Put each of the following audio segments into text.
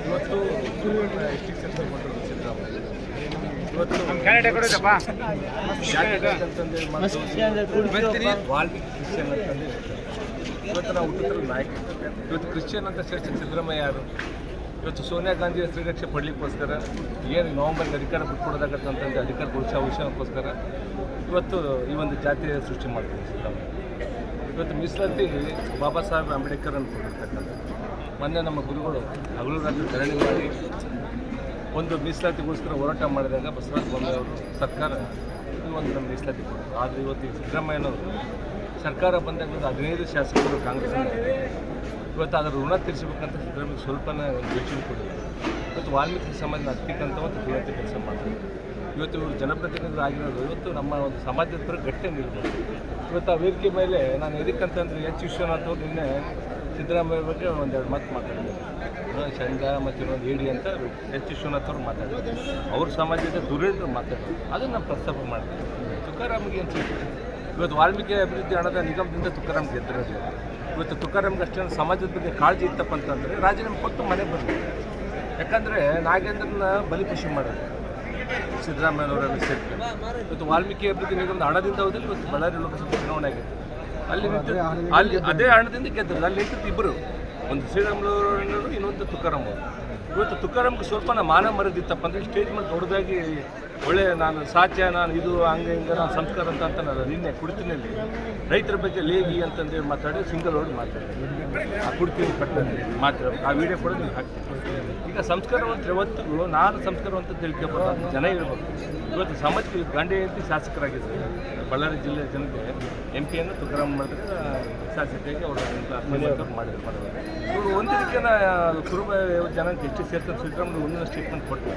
ಇವತ್ತು ಎಷ್ಟಿಗೆ ಸೇರ್ಕೊಂಡ್ರು ಸಿದ್ದರಾಮಯ್ಯ ಇವತ್ತು ವಾಲ್ಮೀಕಿ ಕ್ರಿಶ್ಚಿಯನ್ ಅಂತಂದು ಇವತ್ತು ನಾವು ಹುಟ್ಟಿದ್ರು ನಾಯಕ. ಇವತ್ತು ಕ್ರಿಶ್ಚಿಯನ್ ಅಂತ ಸೇರಿಸಿ ಸಿದ್ದರಾಮಯ್ಯ ಯಾರು? ಇವತ್ತು ಸೋನಿಯಾ ಗಾಂಧಿಯ ಶ್ರೀರಕ್ಷೆ ಪಡಲಿಕ್ಕೋಸ್ಕರ ಏನು ನವಂಬರ್ಗೆ ಅಧಿಕಾರ ಬಿಟ್ಕೊಡೋದಾಗತ್ತಂತಂದು ಅಧಿಕಾರ ವಿಷಯಕ್ಕೋಸ್ಕರ ಇವತ್ತು ಈ ಒಂದು ಜಾತಿಯ ಸೃಷ್ಟಿ ಮಾಡ್ತೀವಿ ಸಿದ್ದರಾಮಯ್ಯ. ಇವತ್ತು ಮೀಸಲಾತಿ ಬಾಬಾ ಸಾಹೇಬ್ ಅಂಬೇಡ್ಕರ್ ಅಂತ ಕೊಟ್ಟಿರ್ತಕ್ಕಂಥ ಮೊನ್ನೆ ನಮ್ಮ ಗುರುಗಳು ಹಗಲು ರಾತ್ರಿ ಧರಣಿ ಮಾಡಿ ಒಂದು ಮೀಸಲಾತಿಗೋಸ್ಕರ ಹೋರಾಟ ಮಾಡಿದಾಗ ಬಸವರಾಜ ಬೊಮ್ಮಾಯಿ ಅವರು ಸರ್ಕಾರ ಈ ಒಂದು ನಮ್ಮ ಮೀಸಲಾತಿ ಕೊಟ್ಟರು. ಆದರೆ ಇವತ್ತು ಈ ಸಿದ್ದರಾಮಯ್ಯನವರು ಸರ್ಕಾರ ಬಂದಾಗ ಒಂದು 15 ಶಾಸಕರು ಕಾಂಗ್ರೆಸ್ ಇವತ್ತು ಅದರ ಋಣ ತೀರಿಸಬೇಕಂತ ಸಿದ್ದರಾಮಯ್ಯ ಸ್ವಲ್ಪನೇ ಒಂದು ಯೋಚನೆ ಕೊಟ್ಟಿದ್ದಾರೆ. ಇವತ್ತು ವಾಲ್ಮೀಕಿ ಸಮಾಜನ ಹತ್ತಿಕ್ಕಂಥ ಒಂದು ತೀವ್ರತೆ ಕೆಲಸ ಮಾಡ್ತಾರೆ. ಇವತ್ತು ಇವರು ಜನಪ್ರತಿನಿಧಿಗಳು ಆಗಿರೋದು ಇವತ್ತು ನಮ್ಮ ಒಂದು ಸಮಾಜದ ಪರ ಗಟ್ಟಿ ನಿಲ್ಬೋದು. ಇವತ್ತು ಆ ವೇದಿಕೆ ಮೇಲೆ ನಾನು ಎದಕ್ಕಂತಂದರೆ ಎಚ್ ವಿಶ್ವನಾಥ್ ಅವರು ನಿನ್ನೆ ಸಿದ್ದರಾಮಯ್ಯ ಬಗ್ಗೆ ಒಂದೆರಡು ಮಾತು ಮಾತಾಡಿದ್ದಾರೆ. ಚಂಡ ಮತ್ತು ಇನ್ನೊಂದು ಏಡಿ ಅಂತ ಎಚ್ ವಿಶ್ವನಾಥ್ ಅವರು ಮಾತಾಡಿದ್ದಾರೆ. ಅವ್ರ ಸಮಾಜದ ದುರೇಂದ್ರ ಮಾತಾಡೋದು ಅದನ್ನು ನಾವು ಪ್ರಸ್ತಾಪ ಮಾಡ್ತೀವಿ. ತುಕಾರಾಮ್ಗೆ ಏನು ಸಿಗ್ತದೆ? ಇವತ್ತು ವಾಲ್ಮೀಕಿ ಅಭಿವೃದ್ಧಿ ಹಣದ ನಿಗಮದಿಂದ ತುಕಾರಾಮ್ ಗೆದ್ದಿರೋದು. ಇವತ್ತು ತುಕಾರಾಮ್ಗೆ ಅಷ್ಟೇನು ಸಮಾಜದ ಬಗ್ಗೆ ಕಾಳಜಿ ಇತ್ತಪ್ಪ ಅಂತಂದರೆ ರಾಜೀನಾಮೆ ಕೊಟ್ಟು ಮನೆ ಬಂದಿದೆ. ಯಾಕಂದರೆ ನಾಗೇಂದ್ರನ ಬಲಿಪಶು ಮಾಡೋದು ಸಿದ್ದರಾಮಯ್ಯನವರೆಲ್ಲ ಸೇರ್ತಾರೆ. ಇವತ್ತು ವಾಲ್ಮೀಕಿ ಅಭಿವೃದ್ಧಿ ನಿಗಮದ ಹಣದಿಂದ ಹೋದಲ್ಲಿ ಇವತ್ತು ಬಳ್ಳಾರಿ ಲೋಕಸಭೆ ಚುನಾವಣೆ ಆಗಿದೆ. ಅಲ್ಲಿ ಅದೇ ಹಣದಿಂದ ಗೆದ್ದರು. ಅಲ್ಲಿ ನಿಂತಿದ್ದು ಇಬ್ಬರು, ಒಂದು ಶ್ರೀರಾಮುಲು ಇನ್ನೊಂದು ತುಕಾರಾಮ್ ಅವರು. ಇವತ್ತು ತುಕಾರಾಮ್ಗೆ ಸ್ವಲ್ಪ ಮಾನ ಮರದಿತ್ತಪ್ಪ ಅಂದರೆ ಸ್ಟೇಜ್ ಮೇಲೆ ದೊಡ್ಡದಾಗಿ ಒಳ್ಳೆ ನಾನು ಸಾಧ್ಯ ನಾನು ಇದು ಹಂಗೆ ಹಿಂಗೆ ನಾನು ಸಂಸ್ಕಾರ ಅಂತ ನಾನು ನಿನ್ನೆ ಕುಡ್ತಿನಲ್ಲಿ ರೈತರ ಬಗ್ಗೆ ಲೇಗಿ ಅಂತಂದೇಳಿ ಮಾತಾಡಿ ಸಿಂಗಲ್ ರೋಡ್ ಮಾತಾಡಿದೆ. ಆ ಕುಡ್ತೀನಿ ಪಟ್ಟಣದಲ್ಲಿ ಮಾತಾಡಬೇಕು. ಆ ವಿಡಿಯೋ ಕೂಡ ನೀವು ಹಾಕ್ತೀನಿ. ಈಗ ಸಂಸ್ಕಾರವಂತ ಯಾವತ್ತಿಗೂ ನಾನು ಸಂಸ್ಕಾರವಂತ ತಿಳ್ಕೊಬೋದು ಜನ ಇರಬೇಕು. ಇವತ್ತು ಸಮಾಜಕ್ಕೆ ಗಂಡ ಹೆಂಡತಿ ಶಾಸಕರಾಗಿದ್ದಾರೆ. ಬಳ್ಳಾರಿ ಜಿಲ್ಲೆಯ ಜನತೆ MP ತುಕಾರಾಮ್ ಮಾಡಿದ್ರೆ ಶಾಸಕಿಯಾಗಿ ಅವರು ಮಾಡಿದ್ರು. ಇವರು ಒಂದು ರೀತಿಯ ಕುರುಬ ಜನಕ್ಕೆ ಎಷ್ಟು ಸೇರ್ತಾರೆ ಸಿದ್ದರಾಮಯ್ಯ ಒಂದಿನ ಸ್ಟೇಟ್ಮೆಂಟ್ ಕೊಟ್ಟು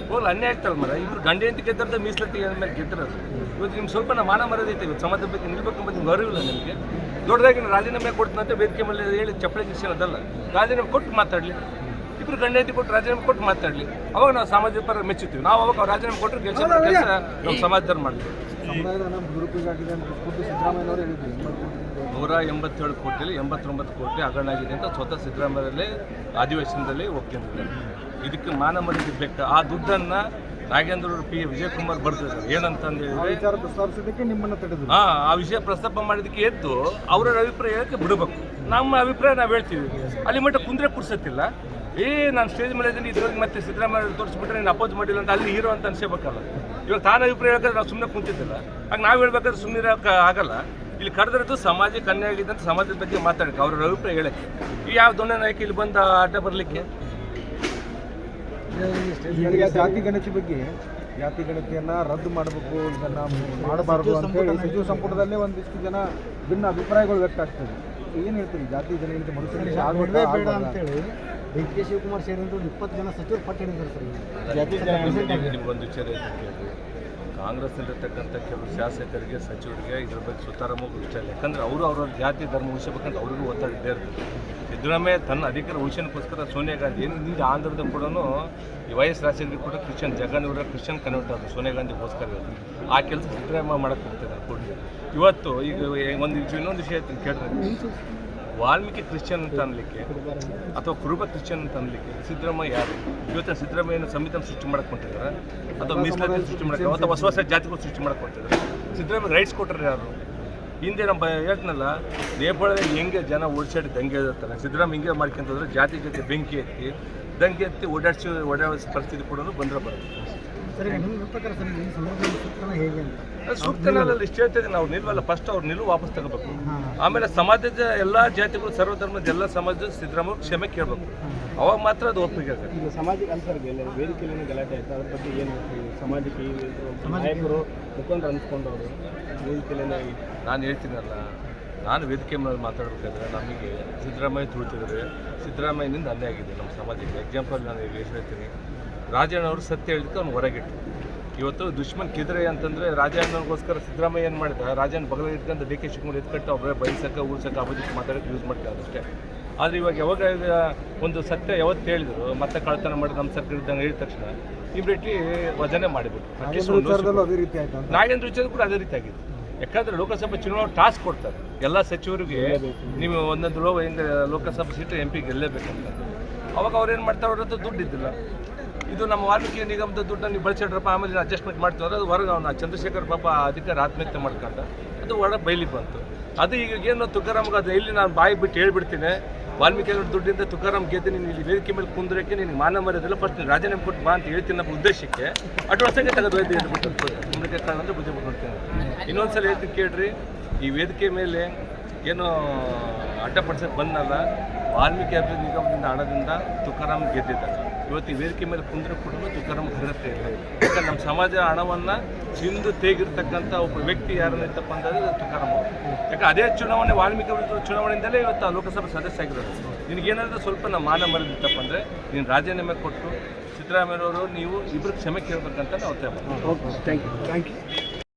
ಹೋಗಲ್ಲ ಅನ್ಯಾಯ ಆಗ್ತಲ್ಲ ಮರ. ಇವರು ಗಂಡ ಹೆಂಡತಿ ಗೆದ್ದರದ ಮೀಸಲಾತಿ ಮೇಲೆ ಗೆದ್ದಿರೋದು. ಇವತ್ತು ನಿಮ್ಗೆ ಸ್ವಲ್ಪ ಮಾನ ಮರದೈತೆ. ಇವತ್ತು ಸಮಾಜದ ಬಗ್ಗೆ ನಿಲ್ಬೇಕಂಬ ನಿಮ್ಗೆ ಅರಿವಿಲ್ಲ. ನಿಮಗೆ ದೊಡ್ಡದಾಗಿ ರಾಜೀನಾಮೆ ಕೊಡ್ತಂತೆ ವೇದಿಕೆ ಮೇಲೆ ಹೇಳಿ ಚಪ್ಪಳೆ ಗಿರ್ಸನ್ ಅದಲ್ಲ. ರಾಜೀನಾಮೆ ಕೊಟ್ಟು ಮಾತಾಡಲಿ. ಇಬ್ಬರು ಗಂಡ ಹೆಂಡತಿ ಕೊಟ್ಟು ರಾಜೀನಾಮೆ ಕೊಟ್ಟು ಮಾತಾಡಲಿ. ಅವಾಗ ನಾವು ಸಮಾಜದ ಪರ ಮೆಚ್ಚುತ್ತೀವಿ. ನಾವು ಅವಾಗ ರಾಜೀನಾಮೆ ಕೊಟ್ಟರೆ ಕೆಲಸ ನಾವು ಸಮಾಜದವ್ರು ಮಾಡ್ತೀವಿ. 187 ಕೋಟಿಯಲ್ಲಿ 89 ಕೋಟಿ ಹಗರಣ ಆಗಿದೆ ಅಂತ ಸ್ವತಃ ಸಿದ್ದರಾಮಯ್ಯರಲ್ಲೇ ಅಧಿವೇಶನದಲ್ಲಿ ಒಪ್ಕೊಂಡಿದ್ದಾರೆ. ಇದಕ್ಕೆ ಮಾನ ಮರ್ಯಾದೆ ಬೇಕು. ಆ ದುಡ್ಡನ್ನು ನಾಗೇಂದ್ರ ವಿಜಯಕುಮಾರ್ ಬರ್ತಿದ್ದಾರೆ. ಏನಂತಂದು ಹೇಳಿದ್ರೆ ನಿಮ್ಮನ್ನು ತಡೆದು ಆ ವಿಷಯ ಪ್ರಸ್ತಾಪ ಮಾಡಿದ್ದಕ್ಕೆ ಎದ್ದು ಅವರ ಅಭಿಪ್ರಾಯ ಹೇಳಕ್ಕೆ ಬಿಡಬೇಕು. ನಮ್ಮ ಅಭಿಪ್ರಾಯ ನಾವು ಹೇಳ್ತೀವಿ. ಅಲ್ಲಿ ಮಟ್ಟ ಕುಂದ್ರೆ ಕುರ್ಸತ್ತಿಲ್ಲ. ನಾನು ಸ್ಟೇಜ್ ಮೇಲೆ ಇದ್ದೀನಿ ಇದ್ರಲ್ಲಿ ಮತ್ತೆ ಸಿದ್ದರಾಮಯ್ಯ ತೋರಿಸ್ಬಿಟ್ರೆ ನೀನು ಅಪೋಸ್ ಮಾಡಿಲ್ಲ ಅಂತ ಅಲ್ಲಿ ಹೀರೋ ಅಂತ ಅನ್ಸಬೇಕಲ್ಲ. ಇವಾಗ ತಾನು ಅಭಿಪ್ರಾಯ ಹೇಳಿದ್ರೆ ನಾವು ಸುಮ್ಮನೆ ಕುಂತಿದ್ದಿಲ್ಲ. ಆಗ ನಾವು ಹೇಳ್ಬೇಕಾದ್ರೆ ಸುಮ್ಮನೆ ಇರೋಕೆ ಆಗಲ್ಲ. ಇಲ್ಲಿ ಕರೆದಿರೋದು ಸಮಾಜಕ್ಕೆ ಅನ್ಯಾಯ ಆಗಿದೆ ಅಂತ ಸಮಾಜದ ಬಗ್ಗೆ ಮಾತಾಡಕ್ಕೆ ಅವ್ರ ಅಭಿಪ್ರಾಯ ಹೇಳಕ್ಕೆ. ಈ ಯಾವ ದೊಣ್ಣೆ ನಾಯಕ ಇಲ್ಲಿ ಬಂದ ಅಡ್ಡ ಬರಲಿಕ್ಕೆ ಜಾತಿ ಗಣತಿ ಬಗ್ಗೆ ಜಾತಿ ಗಣತಿಯನ್ನು ರದ್ದು ಮಾಡಬೇಕು, ಇದನ್ನು ಮಾಡಬಾರ್ದು ಅಂತೇಳಿ ಸಚಿವ ಸಂಪುಟದಲ್ಲೇ ಒಂದಿಷ್ಟು ಜನ ಭಿನ್ನ ಅಭಿಪ್ರಾಯಗಳು ವ್ಯಕ್ತ ಆಗ್ತದೆ. ಏನು ಹೇಳ್ತೀವಿ? ಜಾತಿ ಜನಗಣತಿ ಮರುಸಂಘರ್ಷ ಆಗಬೇಡ ಅಂತೇಳಿ DK ಶಿವಕುಮಾರ್ ಸೇರಿದಂತೆ 20 ಜನ ಸಚಿವರು ಪಟ್ಟು ಹಿಡಿದಿದ್ದಾರೆ. ನಿಮ್ಗೊಂದು ವಿಚಾರ ಕಾಂಗ್ರೆಸ್ನಲ್ಲಿರ್ತಕ್ಕಂಥ ಕೆಲವು ಶಾಸಕರಿಗೆ ಸಚಿವರಿಗೆ ಇದ್ರ ಬಗ್ಗೆ ಸುತಾರಾಮಗೂ ಇಷ್ಟ ಇಲ್ಲ. ಯಾಕಂದರೆ ಅವರು ಅವ್ರ ಜಾತಿ ಧರ್ಮ ಉಳಿಸಬೇಕಂತ ಅವ್ರಿಗೂ ಒತ್ತಡ ಇದ್ದೇ ಇರ್ತದೆ. ಸಿದ್ದರಾಮಯ್ಯ ತನ್ನ ಅಧಿಕಾರ ಉಳಿಸೋಕ್ಕೋಸ್ಕರ ಸೋನಿಯಾ ಗಾಂಧಿ ಹಿಂದೆ ಆಂಧ್ರದ ಕೂಡ ಈ YS ರಾಜಶೇಖರ್ ಕೂಡ ಕ್ರಿಶ್ಚಿಯನ್ ಜಗನ್ ಕ್ರಿಶ್ಚಿಯನ್ ಕನ್ವರ್ಟ್ ಆದರು ಸೋನಿಯಾ ಗಾಂಧಿಗೋಸ್ಕರ. ಆ ಕೆಲಸ ಸಿದ್ದರಾಮಯ್ಯ ಮಾಡೋಕ್ಕೆ ಹೋಗ್ತಿದ್ದಾರೆ ಕೊಡಲಿ. ಇವತ್ತು ಈಗ ಇನ್ನೊಂದು ವಿಷಯ ಕೇಳಿದ್ರೆ ವಾಲ್ಮೀಕಿ ಕ್ರಿಶ್ಚಿಯನ್ ಅಂತ ಅನ್ಲಿಕ್ಕೆ ಅಥವಾ ಕುರುಬ ಕ್ರಿಶ್ಚಿಯನ್ ಅಂತ ಅನ್ಲಿಕ್ಕೆ ಸಿದ್ದರಾಮಯ್ಯ ಯಾರು? ಇವತ್ತು ಸಿದ್ದರಾಮಯ್ಯನ ಸಂವಿಧಾನ ಸೃಷ್ಟಿ ಮಾಡಕ್ಕೆ ಹೊಂಟಿದ್ದಾರೆ ಅಥವಾ ಮೀಸಲಾತಿ ಸೃಷ್ಟಿ ಮಾಡಕ್ಕೆ ಅಥವಾ ಹೊಸ ಜಾತಿಗಳು ಸೃಷ್ಟಿ ಮಾಡಕ್ಕೆ ಹೊಂಟಿದ್ದಾರೆ. ಸಿದ್ದರಾಮಯ್ಯ ರೈಟ್ಸ್ ಕೊಟ್ಟರೆ ಯಾರು? ಹಿಂದೆ ನಮ್ಮ ಹೇಳ್ತನಲ್ಲ ನೇಪಾಳದಲ್ಲಿ ಹೆಂಗೆ ಜನ ಓಡಿಸಾಡಿ ದಂಗೆ ಇರ್ತಾರೆ. ಸಿದ್ದರಾಮಯ್ಯ ಹಿಂಗೆ ಮಾಡ್ಕೊಂತ ಹೋದ್ರೆ ಜಾತಿ ಜೊತೆ ಬೆಂಕಿ ಎತ್ತಿ ದಂಗೆ ಎತ್ತಿ ಓಡಾಡಿಸೋ ಪರಿಸ್ಥಿತಿ ಕೂಡ ಬಂದರೆ ಬರುತ್ತೆ. ಸೂಕ್ತನಲ್ಲಿ ಇಷ್ಟ ಹೇಳ್ತಿದೆ. ನಾವು ನಿಲ್ವಲ್ಲ. ಫಸ್ಟ್ ಅವ್ರು ನಿಲ್ಲು ವಾಪಸ್ ತಗೋಬೇಕು. ಆಮೇಲೆ ಸಮಾಜದ ಎಲ್ಲ ಜಾತಿಗಳು ಸರ್ವಧರ್ಮದ ಎಲ್ಲ ಸಮಾಜದ ಸಿದ್ದರಾಮಯ್ಯ ಕ್ಷಮೆ ಕೇಳಬೇಕು. ಅವಾಗ ಮಾತ್ರ ಅದು ಒಪ್ಪಿಗೆ ಆಗುತ್ತೆ. ಈಗ ಸಮಾಜಕ್ಕೆ ಅಂತರ್ಗೆಲ್ಲ ವೇದಿಕೆಯಲ್ಲಿ ಗಲಾಟೆ ಆಯಿತು. ಅದ್ರ ಬಗ್ಗೆ ಏನು ಸಮಾಜಕ್ಕೆ ನಾಯಕರು ಮುಖಂಡರು ಅನ್ಸ್ಕೊಂಡವರು ವೇದಿಕೆಯಲ್ಲಿ ನಾನು ಹೇಳ್ತೀನಲ್ಲ, ನಾನು ವೇದಿಕೆ ಮೇಲೆ ಮಾತಾಡಬೇಕಾದ್ರೆ ನಮಗೆ ಸಿದ್ದರಾಮಯ್ಯ ತುಳಿತಿದ್ದಾರೆ. ಸಿದ್ದರಾಮಯ್ಯನಿಂದ ಅನ್ಯಾಯ ಆಗಿದೆ ನಮ್ಮ ಸಮಾಜಕ್ಕೆ. ಎಕ್ಸಾಂಪಲ್ ನಾನು ಈಗ ಹೇಳ್ತೀನಿ. ರಾಜಣ್ಣವರು ಸತ್ಯ ಹೇಳಿದಕ್ಕೆ ಅವ್ನು ಹೊರಗಿಟ್ಟು ಇವತ್ತು ದುಶ್ಮನ್ ಕಿದ್ರೆ ಅಂತಂದರೆ ರಾಜಣ್ಣನಿಗೋಸ್ಕರ ಸಿದ್ದರಾಮಯ್ಯ ಏನು ಮಾಡಿದ? ರಾಜಣ್ಣ ಬಗಲ ಇಟ್ಕೊಂಡು DK ಶಿವಕುಮಾರ್ ಎತ್ಕಟ್ಟು ಅವ್ರೆ ಬಯಸಕ್ಕೆ ಉಳ್ಸಕ್ಕೆ ಅಪೋಸಿಟ್ ಮಾತಾಡೋಕ್ಕೆ ಯೂಸ್ ಮಾಡ್ತಾರೆ ಅಷ್ಟೇ. ಆದರೆ ಇವಾಗ ಯಾವಾಗ ಒಂದು ಸತ್ಯ ಯಾವತ್ತು ಹೇಳಿದ್ರು ಮತ್ತೆ ಕಳ್ತನ ಮಾಡಿ ನಮ್ಮ ಸರ್ಕಾರ ಇದ್ದಂಗೆ ಹೇಳಿದ ತಕ್ಷಣ ಇಮಿಡಿಯೇಟ್ಲಿ ವಜನೆ ಮಾಡಿಬಿಟ್ಟು ನಾಗೇಂದ್ರ ವಿಚಾರ ಕೂಡ ಅದೇ ರೀತಿ ಆಗಿದೆ. ಯಾಕಂದರೆ ಲೋಕಸಭೆ ಚುನಾವಣೆ ಟಾಸ್ಕ್ ಕೊಡ್ತಾರೆ ಎಲ್ಲ ಸಚಿವರಿಗೆ, ನೀವು ಒಂದೊಂದು ಲೋಕಸಭೆ ಸೀಟು MP ಗೆಲ್ಲೇಬೇಕಂತ. ಅವಾಗ ಅವ್ರು ಏನು ಮಾಡ್ತಾರೆ, ಅವ್ರ ಹತ್ರ ದುಡ್ಡು ಇದ್ದಿಲ್ಲ. ಇದು ನಮ್ಮ ವಾಲ್ಮೀಕಿ ನಿಗಮದ ದುಡ್ಡನ್ನು ನೀವು ಬಳಸಿಡ್ರಪ್ಪ, ಆಮೇಲೆ ಅಡ್ಜಸ್ಟ್ಮೆಂಟ್ ಮಾಡ್ತೀವಿ ಅದು ಹೊರಗೆ ಅವನ ಚಂದ್ರಶೇಖರ್ ಪಾಪ ಅಧಿಕಾರ ಆತ್ಮಹತ್ಯೆ ಮಾಡ್ಕೊಂಡ, ಅದು ಹೊರಗೆ ಬೈಲಿಗೆ ಬಂತು. ಅದು ಈಗ ಏನು ತುಕಾರಾಮ್ಗೆ ಅದು ಇಲ್ಲಿ ನಾನು ಬಾಯಿ ಬಿಟ್ಟು ಹೇಳ್ಬಿಡ್ತೀನಿ, ವಾಲ್ಮೀಕಿ ದುಡ್ಡಿಂದ ತುಕಾರಾಮ್ ಗೆದ್ದು ನೀನು ಇಲ್ಲಿ ವೇದಿಕೆ ಮೇಲೆ ಕುಂದ್ರಕ್ಕೆ ನಿನಗೆ ಮಾನ ಮರ್ಯಾದಿಲ್ಲ, ಫಸ್ಟ್ ನೀನು ರಾಜೀನಾಮೆ ಕೊಟ್ಟು ಬಾ ಅಂತ ಹೇಳ್ತೀನಿ ನಮ್ಮ ಉದ್ದೇಶಕ್ಕೆ. ಅಡ್ವಾನ್ಸಾಗೆ ತೆಗೆದು ಹೇಳ್ಬಿಟ್ಟು ಮುಂದಕ್ಕೆ ತಗೊಂಡು ಬುದ್ಧಿ ಬಿಟ್ಟು ಇನ್ನೊಂದು ಸಲ ಹೇಳ್ತೀನಿ ಕೇಳ್ರಿ, ಈ ವೇದಿಕೆ ಮೇಲೆ ಏನು ಅಡ್ಡಪಡಿಸೋಕೆ ಬಂದಲ್ಲ, ವಾಲ್ಮೀಕಿ ಅಭಿವೃದ್ಧಿ ನಿಗಮದಿಂದ ಹಣದಿಂದ ತುಕಾರಾಮ್ ಗೆದ್ದಿದ್ದಾರೆ. ಇವತ್ತು ಈ ವೇದಿಕೆ ಮೇಲೆ ಕುಂದ್ರೆ ಕೂಡ ತುಕಾರಾಮ್ ಅರ್ಹತೆ ಇಲ್ಲ. ಯಾಕಂದ್ರೆ ನಮ್ಮ ಸಮಾಜ ಹಣವನ್ನು ತಿಂದು ತೇಗಿರ್ತಕ್ಕಂಥ ಒಬ್ಬ ವ್ಯಕ್ತಿ ಯಾರನ್ನ ಇತ್ತಪ್ಪ ಅಂದರೆ ತುಕಾರಾಮ್ ಅವರು. ಯಾಕೆ ಅದೇ ಚುನಾವಣೆ ವಾಲ್ಮೀಕಿ ಚುನಾವಣೆಯಿಂದಲೇ ಇವತ್ತು ಆ ಲೋಕಸಭಾ ಸದಸ್ಯ ಆಗಿರೋದು. ನಿನಗೇನಾದರೂ ಸ್ವಲ್ಪ ನಮ್ಮ ಮಾನ ಮರೆದಿತ್ತಪ್ಪ ಅಂದರೆ ನೀನು ರಾಜೀನಾಮೆ ಕೊಟ್ಟು ಸಿದ್ದರಾಮಯ್ಯವರು ನೀವು ಇಬ್ಬರು ಕ್ಷಮೆ ಕೇಳಬೇಕಂತ ನಾವು ಒತ್ತಾಯ ಮಾಡ್ತೀವಿ. Thank you.